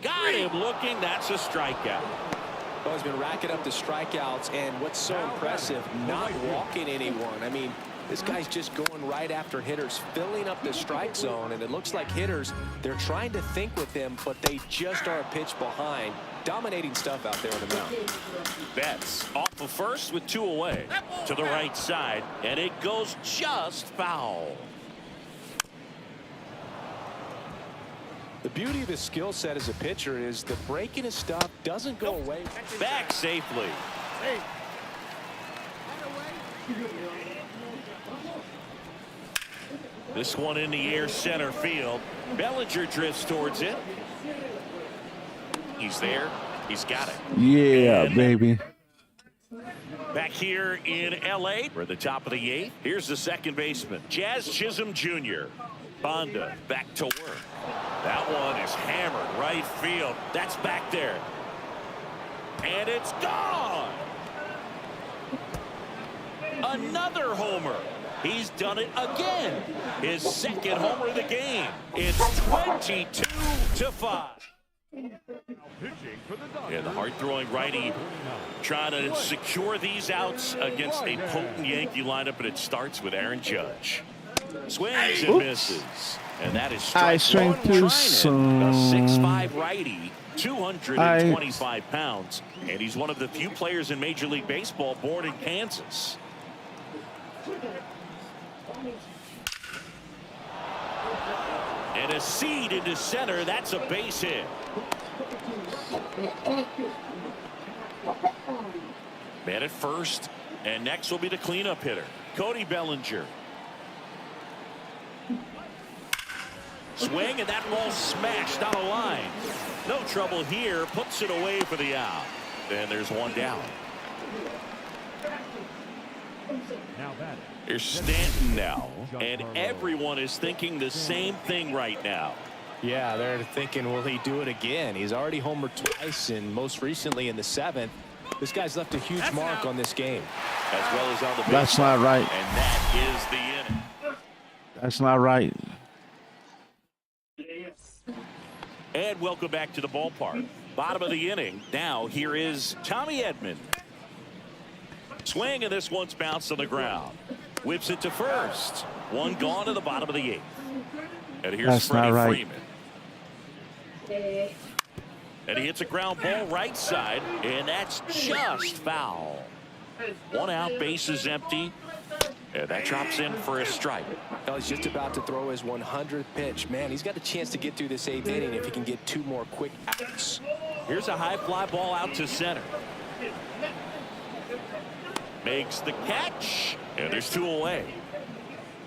Got him looking. That's a strikeout. Well, he's been racking up the strikeouts, and what's so impressive, not walking anyone. I mean, this guy's just going right after hitters, filling up the strike zone, and it looks like hitters, they're trying to think with him, but they just are a pitch behind. Dominating stuff out there on the mound. Betts off of first with 2 away to the right side, and it goes just foul. The beauty of his skill set as a pitcher is the breaking his stuff doesn't go away. Back safely. Hey. This one in the air center field. Bellinger drifts towards it. He's there. He's got it. Yeah, And baby. back here in L.A. We're at the top of the 8th. Here's the second baseman, Jazz Chisholm Jr. Bonda back to work. That one is hammered right field. That's back there. And it's gone. Another homer. He's done it again. His second homer of the game. It's 22-5. And the hard-throwing righty trying to secure these outs against a potent Yankee lineup, and it starts with Aaron Judge. Swings and misses. And that is I strike swing one. too A soon. 6'5" righty, 225 pounds. And he's one of the few players in Major League Baseball born in Kansas. And a seed into center. That's a base hit. Man at first. And next will be the cleanup hitter, Cody Bellinger. Swing, and that ball smashed out of line. No trouble here. Puts it away for the out. And there's one down. Here's Stanton now. And everyone is thinking the same thing right now. Yeah, they're thinking, will he do it again? He's already homered twice, and most recently in the 7th. This guy's left a huge mark on this game. As well as on the base. That's not right. And that is the inning. That's not right. And welcome back to the ballpark. Bottom of the inning. Now here is Tommy Edman. Swing, and this one's bounced on the ground. Whips it to first. One gone to the bottom of the 8th. And here's That's Freddie not right. Freeman. And he hits a ground ball right side, and that's just foul. One out, bases empty. And that drops in for a strike. Well, he's just about to throw his 100th pitch. Man, he's got a chance to get through this 8th inning if he can get 2 more quick outs. Here's a high fly ball out to center. Makes the catch, and there's 2 away.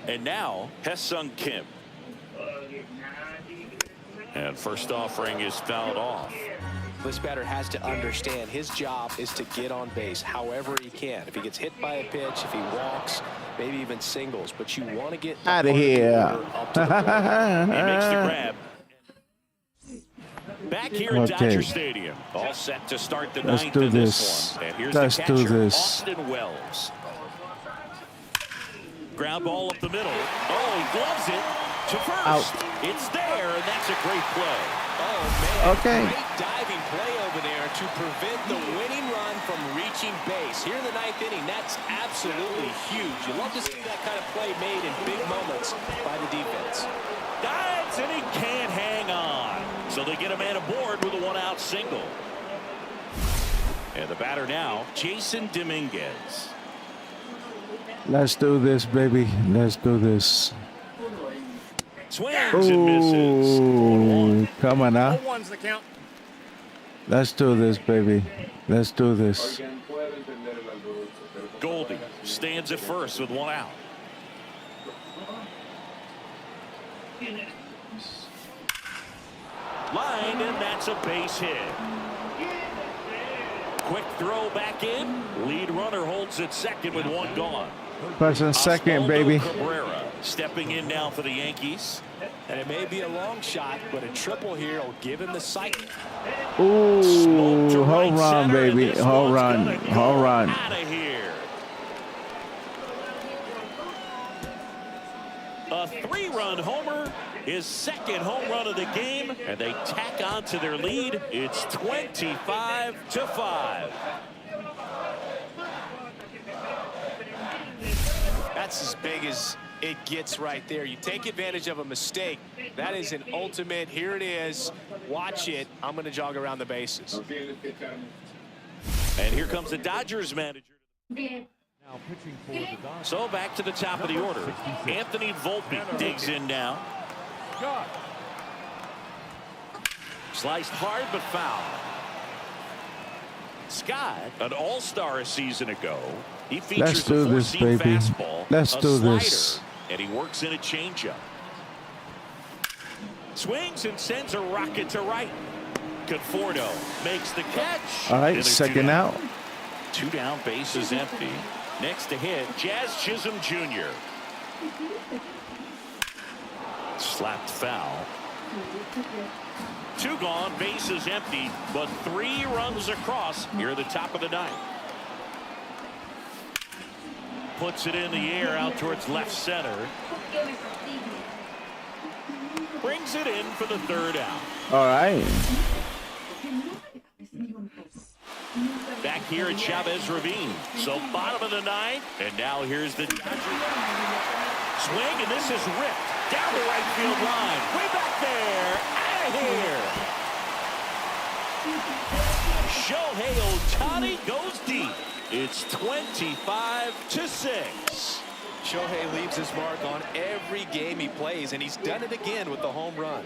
And now Ha-Seong Kim. And first offering is fouled off. This batter has to understand his job is to get on base however he can. If he gets hit by a pitch, if he walks, maybe even singles, but you want to get Out of here. up to the plate. He makes the grab. Back here at Okay. Dodger Stadium. All set to start the Let's 9th do of this this. one. And here's Let's the do catcher, this. Austin Wells. Ground ball up the middle. Oh, he gloves it to first. Out. It's there, and that's a great play. Oh, man. Okay. Great diving play over there to prevent the winning run from reaching base. Here in the 9th inning, that's absolutely huge. You love to see that kind of play made in big moments by the defense. Dives, and he can't hang on. So they get a man aboard with a 1-out single. And the batter now, Jason Dominguez. Let's do this, baby. Let's do this. Swings and misses. Ooh, come on now. 0-1's the count. Let's do this, baby. Let's do this. Goldie stands at first with one out. Line, and that's a base hit. Quick throw back in. Lead runner holds at second with one gone. Pressing second, Osvaldo baby. Cabrera stepping in now for the Yankees. And it may be a long shot, but a triple here will give him the sight. Ooh, home run, baby. Home run. Home run. Out of here. A 3-run homer, his second home run of the game, and they tack on to their lead. It's 25-5. That's as big as it gets right there. You take advantage of a mistake. That is an ultimate. Here it is. Watch it. I'm going to jog around the bases. And here comes the Dodgers manager. So back to the top of the order. Anthony Volpe digs in now. Sliced hard but foul. Scott, an all-star a season ago. He features Let's do a this, four-seam baby. fastball, Let's a do slider, this. and he works in a changeup. Swings and sends a rocket to right. Conforto makes the catch. All right, And they're second out. 2 down, bases empty. Next to hit, Jazz Chisholm Jr. Slapped foul. 2 gone, bases empty, but 3 runs across here at the top of the 9th. Puts it in the air out towards left center. Brings it in for the 3rd out. All right. Back here at Chavez Ravine. So bottom of the 9th, and now here's the Dodgers. Swing, and this is ripped down the right field line. Way back there. Out of here. Shohei Ohtani goes deep. It's 25-6. Shohei leaves his mark on every game he plays, and he's done it again with the home run.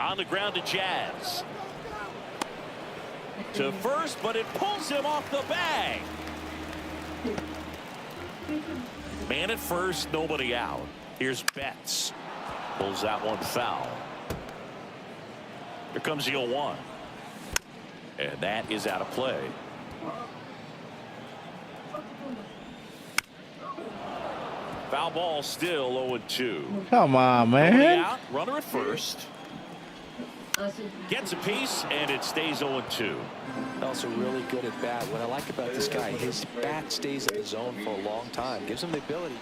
On the ground to Jazz. To first, but it pulls him off the bag. Man at first, nobody out. Here's Betts. Pulls that one foul. Here comes the 0-1. And that is out of play. Foul ball still 0-2. Come on, Nobody man. out, runner at first. Gets a piece, and it stays 0-2. Also really good at bat. What I like about this guy, his bat stays in the zone for a long time. Gives him the ability.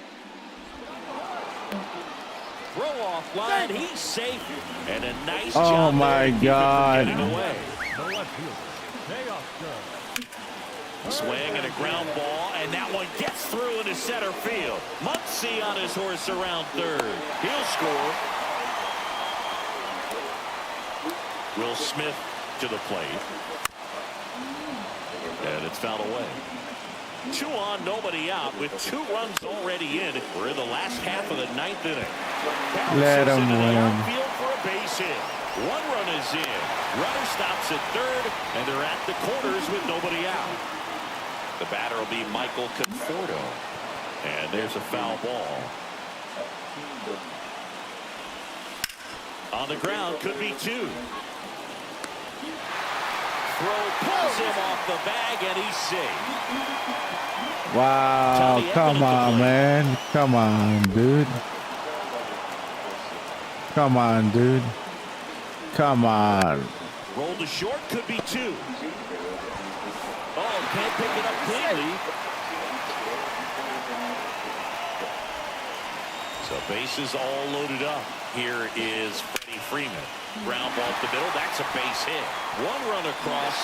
Throw off line, he's safe, and a nice Oh job my there to keep it from God. getting away. Swing and a ground ball, and that one gets through into center field. Muncy on his horse around third. He'll score. Will Smith to the plate. And it's fouled away. 2 on, nobody out with 2 runs already in. We're in the last half of the 9th inning. Let him Into the win. outfield for a base hit. 1 run is in. Runner stops at third, and they're at the corners with nobody out. The batter will be Michael Conforto. And there's a foul ball. On the ground, could be 2. Throw pulls him off the bag, and he's safe. Wow. Come on, man. Come on, dude. Come on, dude. Come on. Roll to short, could be 2. Oh, can't pick it up cleanly. So bases all loaded up. Here is Freddie Freeman. Ground ball up the middle. That's a base hit. 1 run across.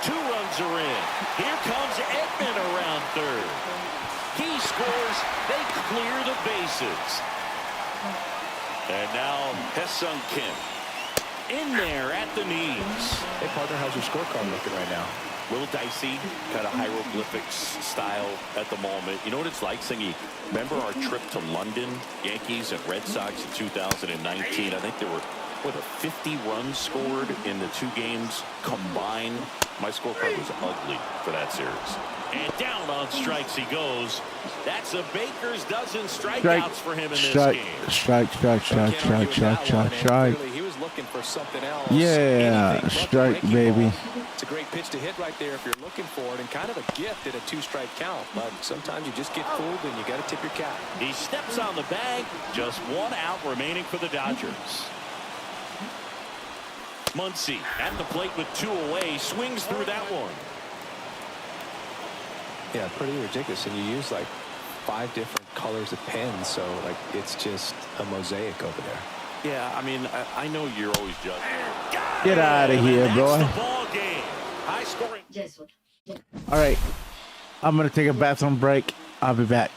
2 runs are in. Here comes Edman around third. He scores. They clear the bases. And now Ha-Seong Kim. in there at the knees. Hey, partner, how's your scorecard looking right now? A little dicey, kind of hieroglyphics style at the moment. You know what it's like, Singy? Remember our trip to London, Yankees and Red Sox in 2019? I think there were, 50 runs scored in the 2 games combined. My scorecard was ugly for that series. And down on strikes he goes. That's a Baker's dozen strikeouts for him in this game. Strike. Clearly, he was looking for something else. Yeah, Anything but the strike, breaking baby. ball. It's a great pitch to hit right there if you're looking for it, and kind of a gift at a 2-strike count. But sometimes you just get fooled and you got to tip your cap. He steps on the bag. Just 1 out remaining for the Dodgers. Muncy at the plate with 2 away. Swings through that one. Yeah, pretty ridiculous. And you use like 5 different colors of pens, so like it's just a mosaic over there. Yeah, I mean, I know you're always judging. Get out of here, boy. That's the ball game. High scoring. All right. I'm going to take a bathroom break. I'll be back.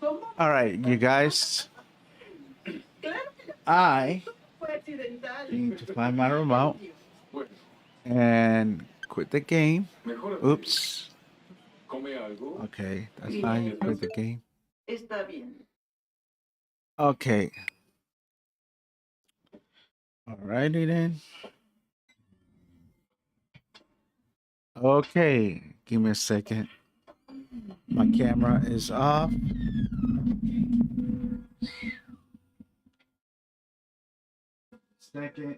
All right, you guys. I need to find my remote and quit the game. Oops. Okay, that's how you quit the game. Okay. Alrighty then. Okay, give me a second. My camera is off. Second.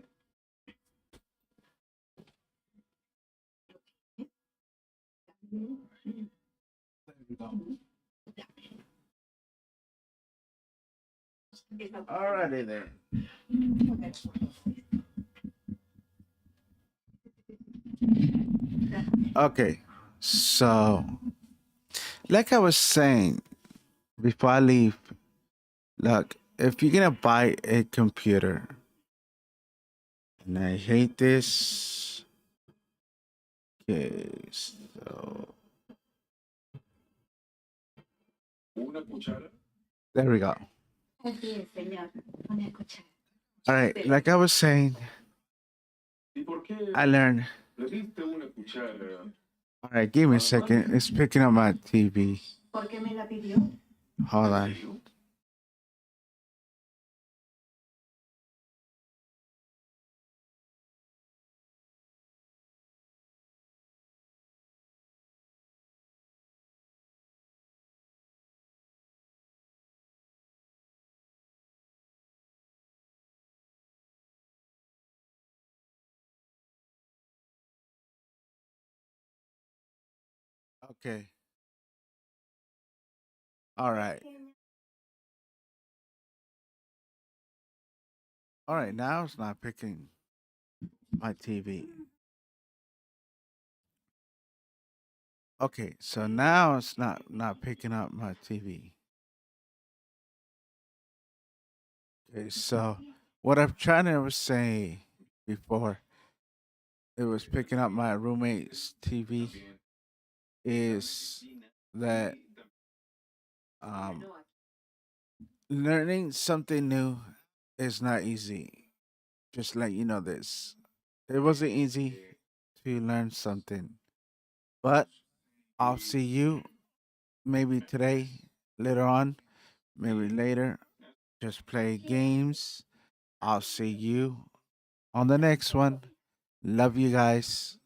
There we go. Alrighty then. Okay, so like I was saying before I leave, look, if you're gonna buy a computer, and I hate this. Okay, so there we go. All right, like I was saying, I learned. All right, give me a second. It's picking up my TV. Hold on. Okay. All right. All right, now it's not picking my TV. Okay, so now it's not picking up my TV. Okay, so what I'm trying to say before it was picking up my roommate's TV is that um, learning something new is not easy. Just let you know this. It wasn't easy to learn something, but I'll see you maybe today, later on, maybe later. Just play games. I'll see you on the next one. Love you guys.